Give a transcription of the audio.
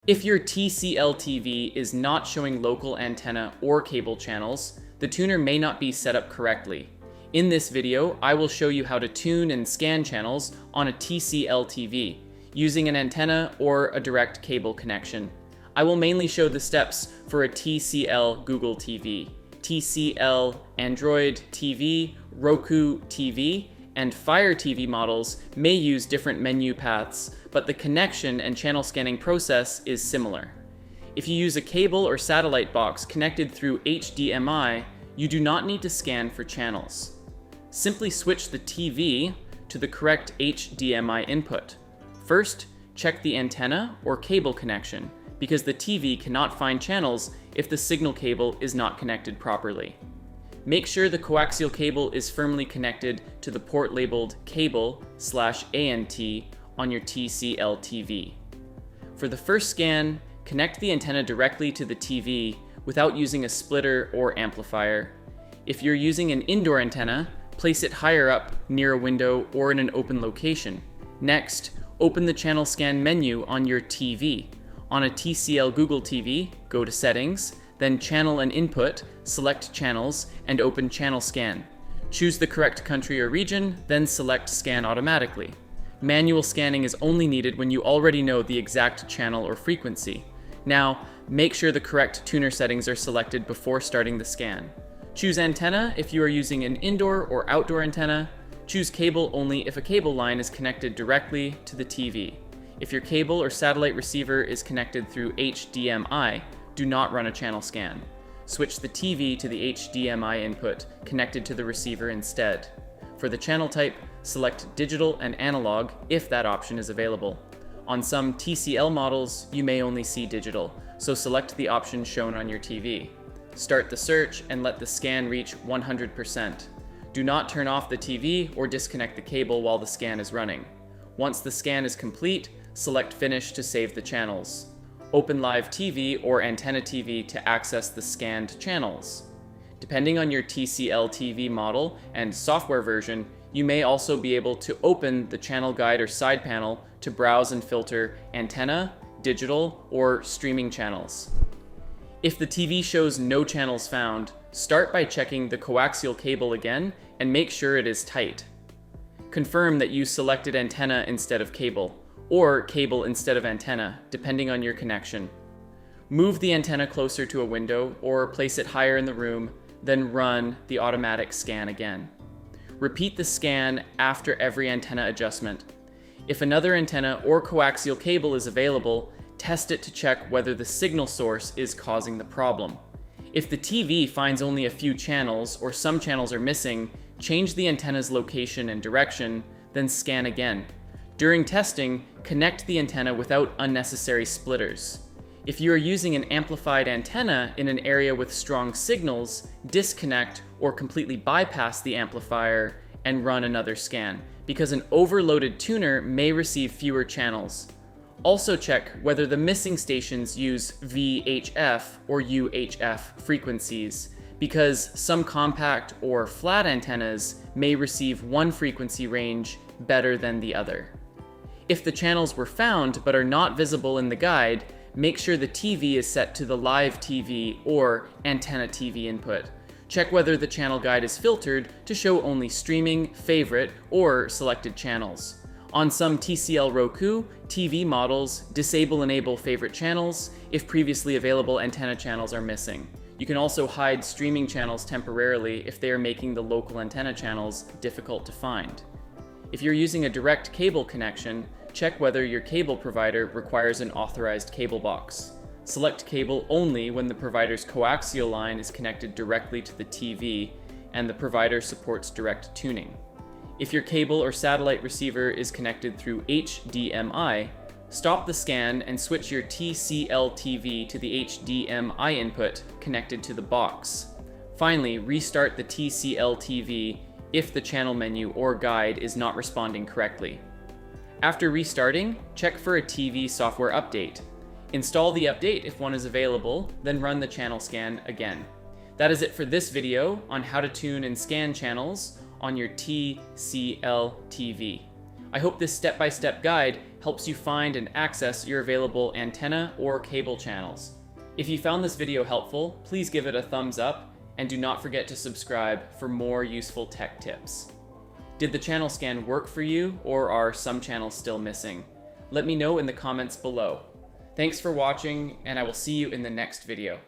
If your TCL TV is not showing local antenna or cable channels, the tuner may not be set up correctly. In this video, I will show you how to tune and scan channels on a TCL TV, using an antenna or a direct cable connection. I will mainly show the steps for a TCL Google TV, TCL Android TV, Roku TV, and Fire TV models may use different menu paths, but the connection and channel scanning process is similar. If you use a cable or satellite box connected through HDMI, you do not need to scan for channels. Simply switch the TV to the correct HDMI input. First, check the antenna or cable connection, because the TV cannot find channels if the signal cable is not connected properly. Make sure the coaxial cable is firmly connected to the port labeled cable/ANT on your TCL TV. For the first scan, connect the antenna directly to the TV without using a splitter or amplifier. If you're using an indoor antenna, place it higher up near a window or in an open location. Next, open the channel scan menu on your TV. On a TCL Google TV, go to Settings, then Channel and Input, select Channels, and open Channel Scan. Choose the correct country or region, then select Scan automatically. Manual scanning is only needed when you already know the exact channel or frequency. Now, make sure the correct tuner settings are selected before starting the scan. Choose antenna if you are using an indoor or outdoor antenna. Choose cable only if a cable line is connected directly to the TV. If your cable or satellite receiver is connected through HDMI, do not run a channel scan. Switch the TV to the HDMI input connected to the receiver instead. For the channel type, select digital and analog if that option is available. On some TCL models, you may only see digital, so select the option shown on your TV. Start the search and let the scan reach 100%. Do not turn off the TV or disconnect the cable while the scan is running. Once the scan is complete, select Finish to save the channels. Open Live TV or Antenna TV to access the scanned channels. Depending on your TCL TV model and software version, you may also be able to open the channel guide or side panel to browse and filter antenna, digital, or streaming channels. If the TV shows no channels found, start by checking the coaxial cable again and make sure it is tight. Confirm that you selected antenna instead of cable, or cable instead of antenna, depending on your connection. Move the antenna closer to a window or place it higher in the room, then run the automatic scan again. Repeat the scan after every antenna adjustment. If another antenna or coaxial cable is available, test it to check whether the signal source is causing the problem. If the TV finds only a few channels or some channels are missing, change the antenna's location and direction, then scan again. During testing, connect the antenna without unnecessary splitters. If you are using an amplified antenna in an area with strong signals, disconnect or completely bypass the amplifier and run another scan, because an overloaded tuner may receive fewer channels. Also check whether the missing stations use VHF or UHF frequencies, because some compact or flat antennas may receive one frequency range better than the other. If the channels were found but are not visible in the guide, make sure the TV is set to the Live TV or Antenna TV input. Check whether the channel guide is filtered to show only streaming, favorite, or selected channels. On some TCL Roku TV models, disable/enable favorite channels if previously available antenna channels are missing. You can also hide streaming channels temporarily if they are making the local antenna channels difficult to find. If you're using a direct cable connection, check whether your cable provider requires an authorized cable box. Select cable only when the provider's coaxial line is connected directly to the TV and the provider supports direct tuning. If your cable or satellite receiver is connected through HDMI, stop the scan and switch your TCL TV to the HDMI input connected to the box. Finally, restart the TCL TV if the channel menu or guide is not responding correctly. After restarting, check for a TV software update. Install the update if one is available, then run the channel scan again. That is it for this video on how to tune and scan channels on your TCL TV. I hope this step-by-step guide helps you find and access your available antenna or cable channels. If you found this video helpful, please give it a thumbs up and do not forget to subscribe for more useful tech tips. Did the channel scan work for you, or are some channels still missing? Let me know in the comments below. Thanks for watching, and I will see you in the next video.